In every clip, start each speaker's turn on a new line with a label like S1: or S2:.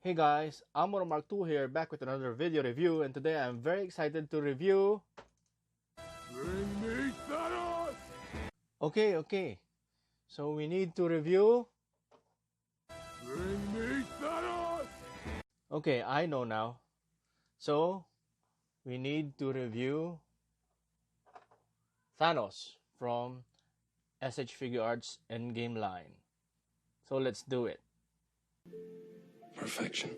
S1: Hey guys, I'm Mark 2 here, back with another video review, and today I'm very excited to review...
S2: Bring me Thanos!
S1: Okay. So we need to review...
S2: Bring me Thanos!
S1: Okay, I know now. So, we need to review... Thanos from SH Figuarts Endgame line. So let's do it.
S3: Perfection.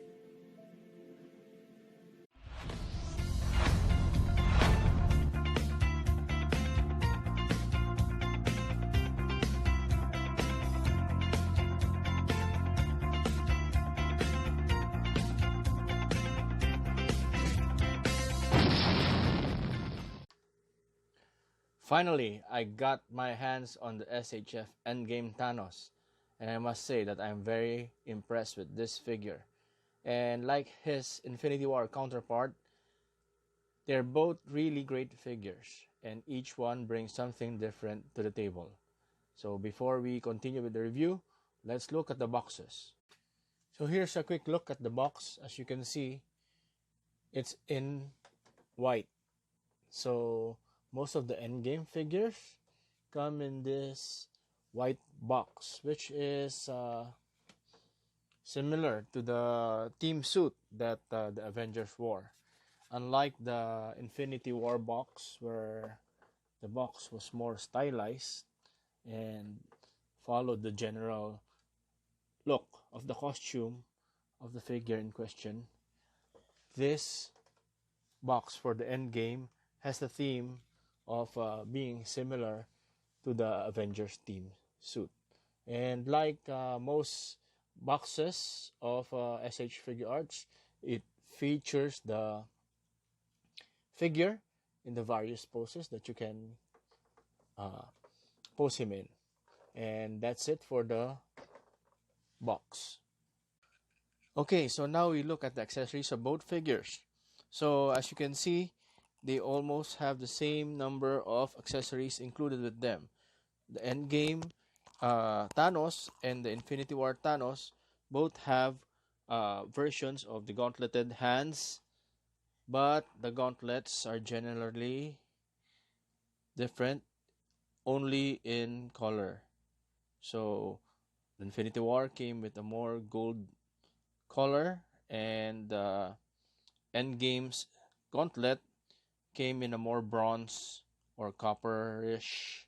S1: Finally, I got my hands on the SHF Endgame Thanos, and I must say that I'm very impressed with this figure. And like his Infinity War counterpart, they're both really great figures, and each one brings something different to the table. So before we continue with the review, let's look at the boxes. So here's a quick look at the box. As you can see, it's in white. So most of the endgame figures come in this white box, which is similar to the team suit that the Avengers wore. Unlike the Infinity War box, where the box was more stylized and followed the general look of the costume of the figure in question, this box for the endgame has the theme of being similar to the Avengers team suit. And like most boxes of SH Figuarts, it features the figure in the various poses that you can pose him in. And that's it for the box. Okay, so now we look at the accessories of both figures. So as you can see, they almost have the same number of accessories included with them. The Endgame Thanos and the Infinity War Thanos both have versions of the gauntleted hands, but the gauntlets are generally different only in color. So the Infinity War came with a more gold color, and the Endgame's gauntlet came in a more bronze or copperish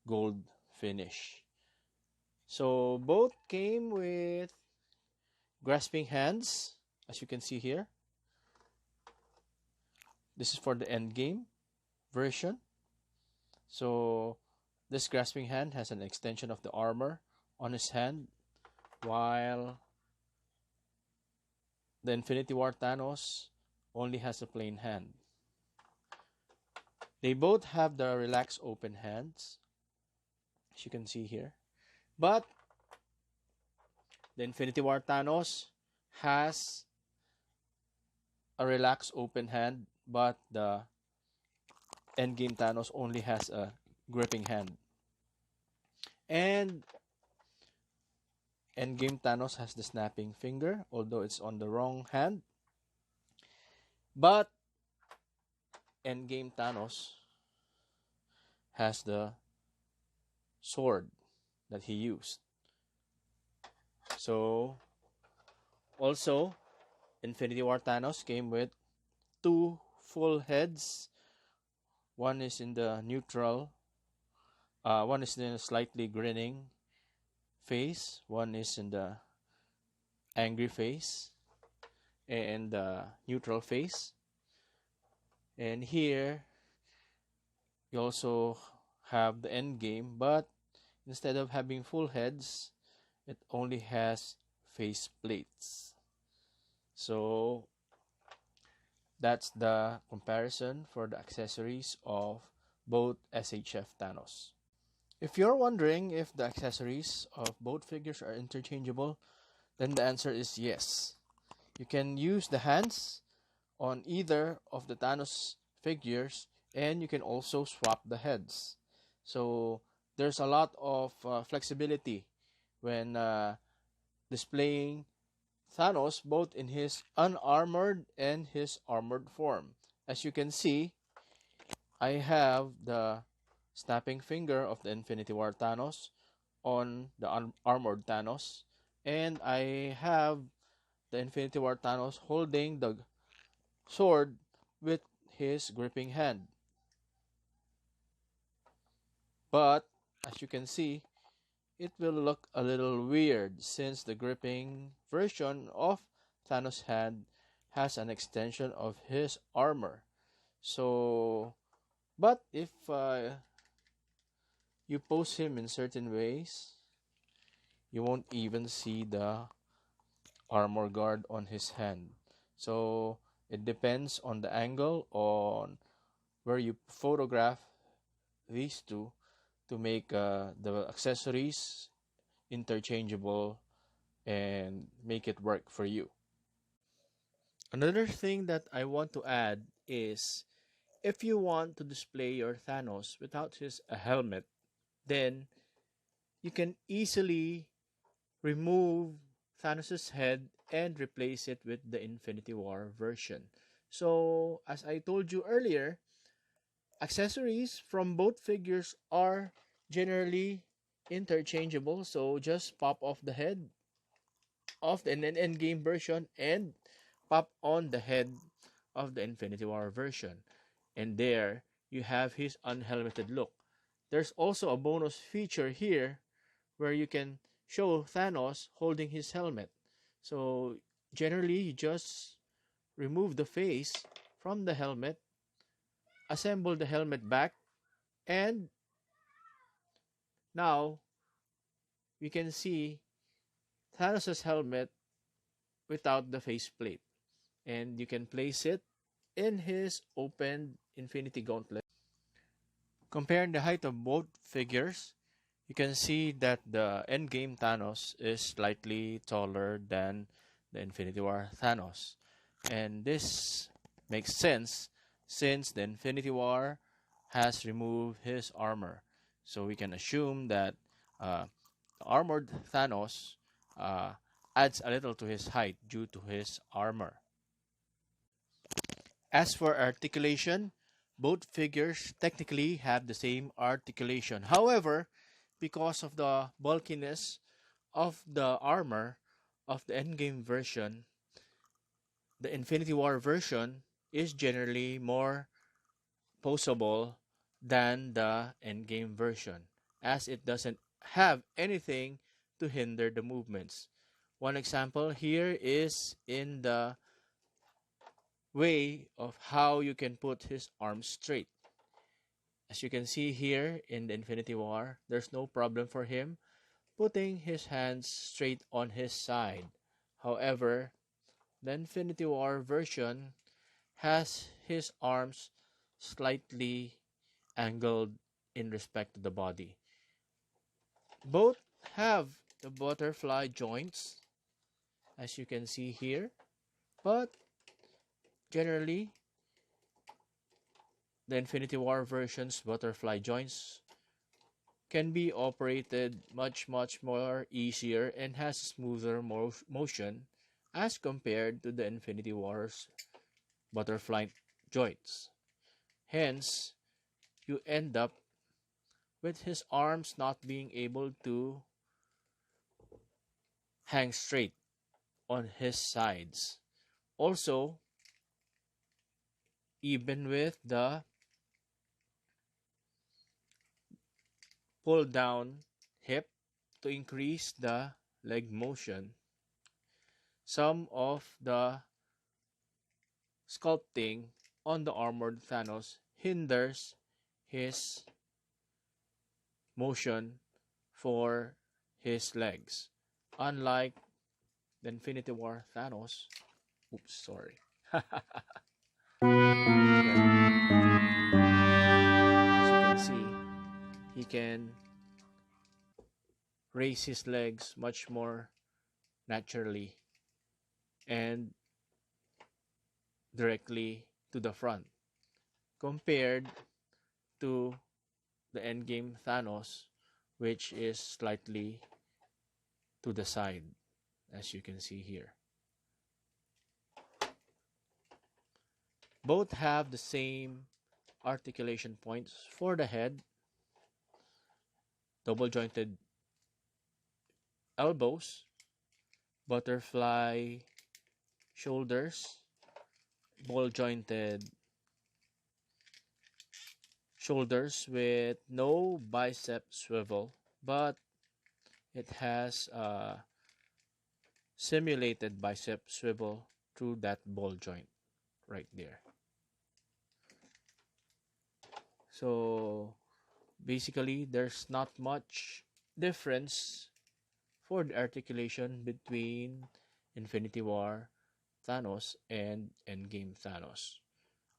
S1: gold finish. So both came with grasping hands, as you can see here. This is for the endgame version. So this grasping hand has an extension of the armor on his hand, while the Infinity War Thanos only has a plain hand. They both have the relaxed open hands, as you can see here. But the Infinity War Thanos has a relaxed open hand, but the Endgame Thanos only has a gripping hand. And Endgame Thanos has the snapping finger, although it's on the wrong hand. But Endgame Thanos has the sword that he used. So also, Infinity War Thanos came with two full heads. One is in the neutral, one is in a slightly grinning face, one is in the angry face and the neutral face. And here you also have the endgame, but instead of having full heads, it only has face plates. So that's the comparison for the accessories of both SHF Thanos. If you're wondering if the accessories of both figures are interchangeable, then the answer is yes. You can use the hands on either of the Thanos figures, and you can also swap the heads. So there's a lot of flexibility when displaying Thanos both in his unarmored and his armored form. As you can see, I have the snapping finger of the Infinity War Thanos on the armored Thanos, and I have the Infinity War Thanos holding the sword with his gripping hand. But as you can see, it will look a little weird since the gripping version of Thanos' hand has an extension of his armor. So, but if you pose him in certain ways, you won't even see the armor guard on his hand. So, it depends on the angle on where you photograph these two to make the accessories interchangeable and make it work for you. Another thing that I want to add is if you want to display your Thanos without his a helmet, then you can easily remove Thanos' head and replace it with the Infinity War version. So, as I told you earlier, accessories from both figures are generally interchangeable. So, just pop off the head of the endgame version and pop on the head of the Infinity War version. And there you have his unhelmeted look. There's also a bonus feature here where you can show Thanos holding his helmet. So generally you just remove the face from the helmet, assemble the helmet back, and now we can see Thanos' helmet without the faceplate. And you can place it in his opened Infinity Gauntlet. Comparing the height of both figures, you can see that the endgame Thanos is slightly taller than the Infinity War Thanos. And this makes sense since the Infinity War has removed his armor. So we can assume that the armored Thanos uh, adds a little to his height due to his armor. As for articulation, both figures technically have the same articulation. However, because of the bulkiness of the armor of the Endgame version, the Infinity War version is generally more poseable than the Endgame version, as it doesn't have anything to hinder the movements. One example here is in the way of how you can put his arms straight. As you can see here in the Infinity War, there's no problem for him putting his hands straight on his side. However, the Infinity War version has his arms slightly angled in respect to the body. Both have the butterfly joints, as you can see here, but generally, the Infinity War version's butterfly joints can be operated much more easier and has smoother motion as compared to the Infinity War's butterfly joints. Hence, you end up with his arms not being able to hang straight on his sides. Also, even with the pull down hip to increase the leg motion, some of the sculpting on the armored Thanos hinders his motion for his legs. Unlike the Infinity War Thanos, oops, sorry. As you can see, he can raise his legs much more naturally and directly to the front compared to the endgame Thanos, which is slightly to the side, as you can see here. Both have the same articulation points for the head, double jointed elbows, butterfly shoulders, ball jointed shoulders with no bicep swivel, but it has a simulated bicep swivel through that ball joint right there. So basically, there's not much difference for the articulation between Infinity War Thanos and Endgame Thanos.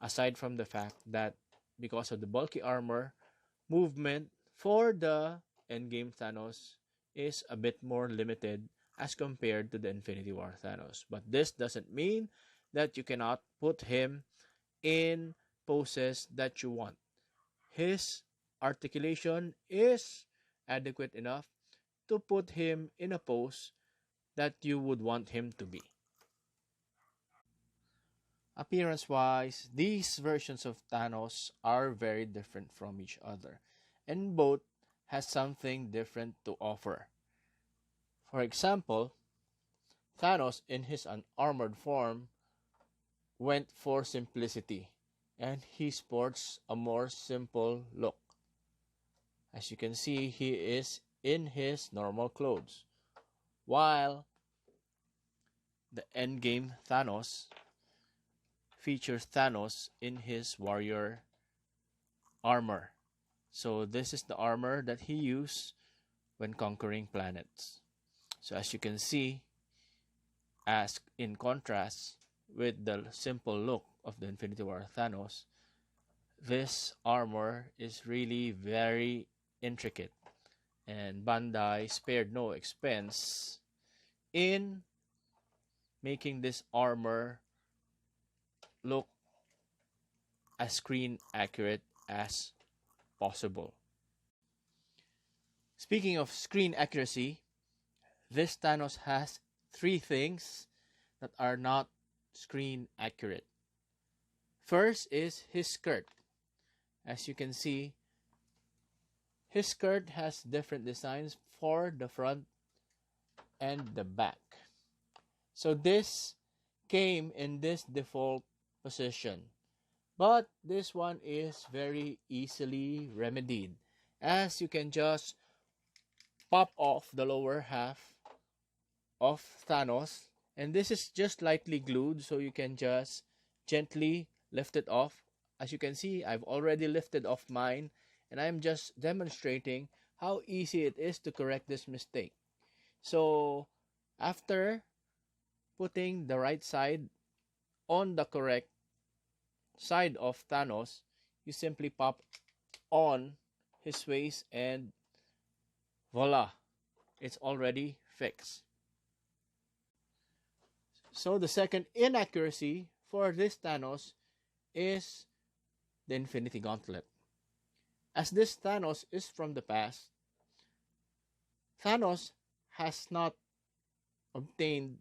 S1: Aside from the fact that because of the bulky armor, movement for the Endgame Thanos is a bit more limited as compared to the Infinity War Thanos. But this doesn't mean that you cannot put him in poses that you want. His articulation is adequate enough to put him in a pose that you would want him to be. Appearance wise, these versions of Thanos are very different from each other, and both has something different to offer. For example, Thanos in his unarmored form went for simplicity, and he sports a more simple look. As you can see, he is in his normal clothes, while the Endgame Thanos features Thanos in his warrior armor. So this is the armor that he used when conquering planets. So as you can see, as in contrast with the simple look of the Infinity War Thanos, this armor is really very intricate, and Bandai spared no expense in making this armor look as screen accurate as possible. Speaking of screen accuracy, this Thanos has three things that are not screen accurate. First is his skirt. As you can see, his skirt has different designs for the front and the back. So this came in this default position. But this one is very easily remedied, as you can just pop off the lower half of Thanos, and this is just lightly glued, so you can just gently lift it off. As you can see, I've already lifted off mine, and I'm just demonstrating how easy it is to correct this mistake. So after putting the right side on the correct side of Thanos, you simply pop on his waist and voila, it's already fixed. So the second inaccuracy for this Thanos is the Infinity Gauntlet. As this Thanos is from the past, Thanos has not obtained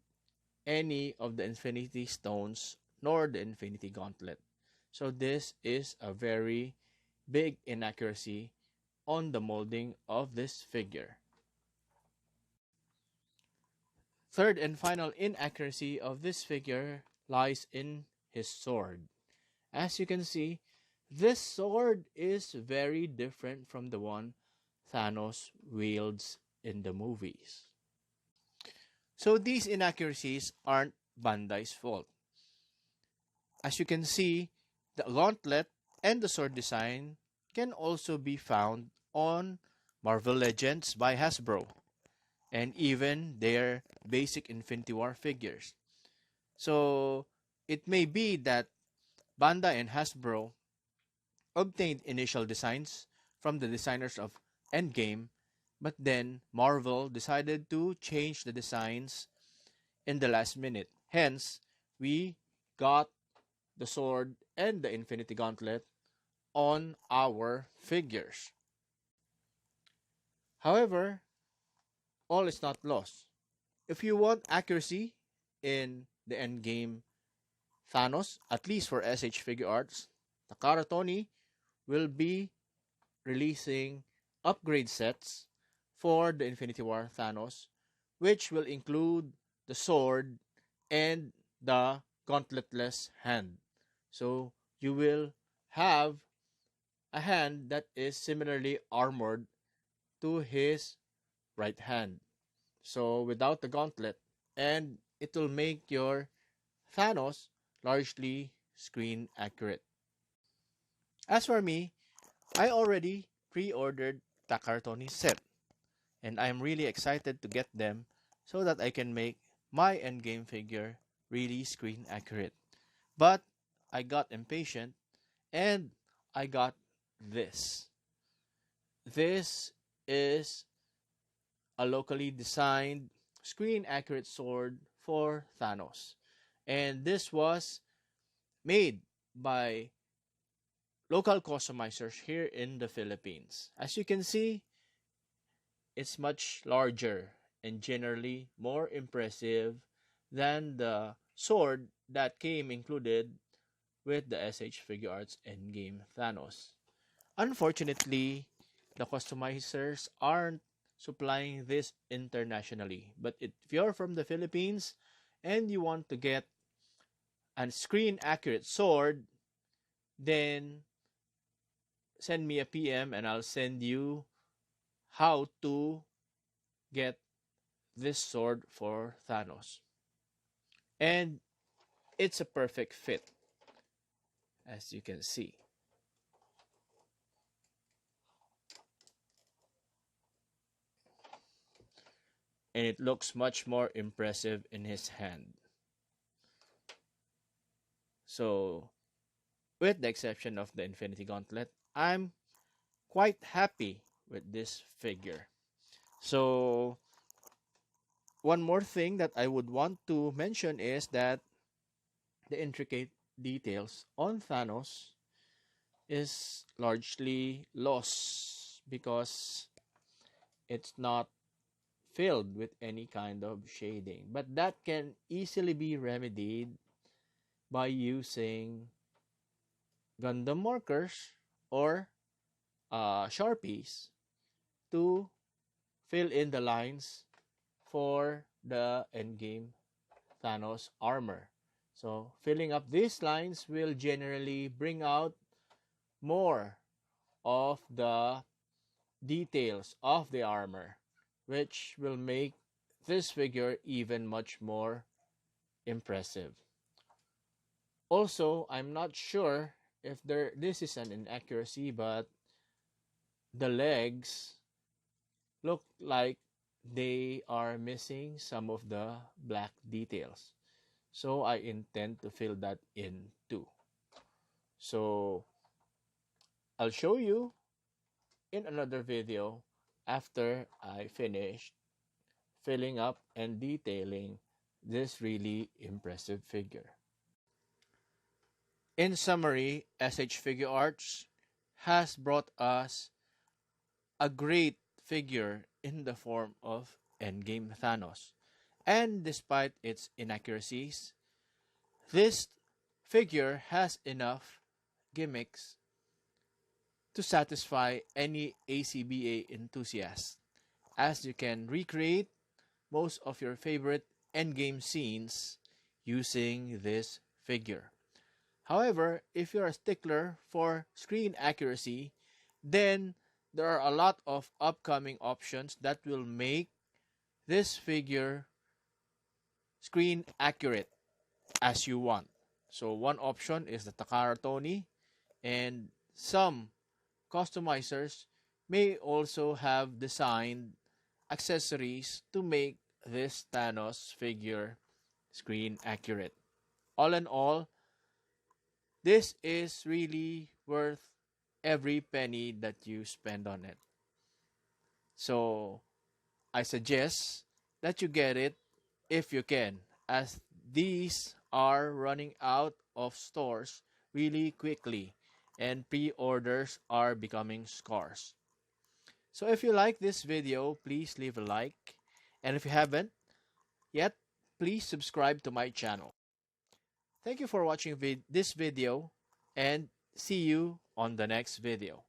S1: any of the Infinity Stones nor the Infinity Gauntlet. So this is a very big inaccuracy on the molding of this figure. Third and final inaccuracy of this figure lies in his sword. As you can see, this sword is very different from the one Thanos wields in the movies. So these inaccuracies aren't Bandai's fault. As you can see, the gauntlet and the sword design can also be found on Marvel Legends by Hasbro, and even their basic Infinity War figures. So it may be that Bandai and Hasbro obtained initial designs from the designers of Endgame, but then Marvel decided to change the designs in the last minute. Hence, we got the sword and the Infinity Gauntlet on our figures. However, all is not lost. If you want accuracy in the Endgame Thanos, at least for SH Figuarts, Takara Tony will be releasing upgrade sets for the Infinity War Thanos, which will include the sword and the gauntletless hand. So you will have a hand that is similarly armored to his right hand. So without the gauntlet, and it will make your Thanos largely screen accurate. As for me, I already pre-ordered Takartoni set, and I'm really excited to get them so that I can make my endgame figure really screen accurate. But I got impatient and I got this. This is a locally designed screen accurate sword for Thanos. And this was made by local customizers here in the Philippines. As you can see, it's much larger and generally more impressive than the sword that came included with the SH Figuarts Endgame Thanos. Unfortunately, the customizers aren't supplying this internationally. But if you're from the Philippines and you want to get a screen accurate sword, then send me a PM and I'll send you how to get this sword for Thanos. And it's a perfect fit, as you can see. And it looks much more impressive in his hand. So, with the exception of the Infinity Gauntlet, I'm quite happy with this figure. So, one more thing that I would want to mention is that the intricate details on Thanos is largely lost because it's not filled with any kind of shading. But that can easily be remedied by using Gundam markers or Sharpies to fill in the lines for the endgame Thanos armor. So filling up these lines will generally bring out more of the details of the armor, which will make this figure even much more impressive. Also, I'm not sure if this is an inaccuracy, but the legs look like they are missing some of the black details. So I intend to fill that in too. So I'll show you in another video after I finish filling up and detailing this really impressive figure. In summary, SH Figuarts has brought us a great figure in the form of Endgame Thanos. And despite its inaccuracies, this figure has enough gimmicks to satisfy any ACBA enthusiast, as you can recreate most of your favorite endgame scenes using this figure. However, if you're a stickler for screen accuracy, then there are a lot of upcoming options that will make this figure screen accurate as you want. So one option is the Takara Tony, and some customizers may also have designed accessories to make this Thanos figure screen accurate. All in all, this is really worth every penny that you spend on it. So I suggest that you get it if you can, as these are running out of stores really quickly and pre-orders are becoming scarce. So if you like this video, please leave a like, and if you haven't yet, please subscribe to my channel. Thank you for watching this video, and see you on the next video.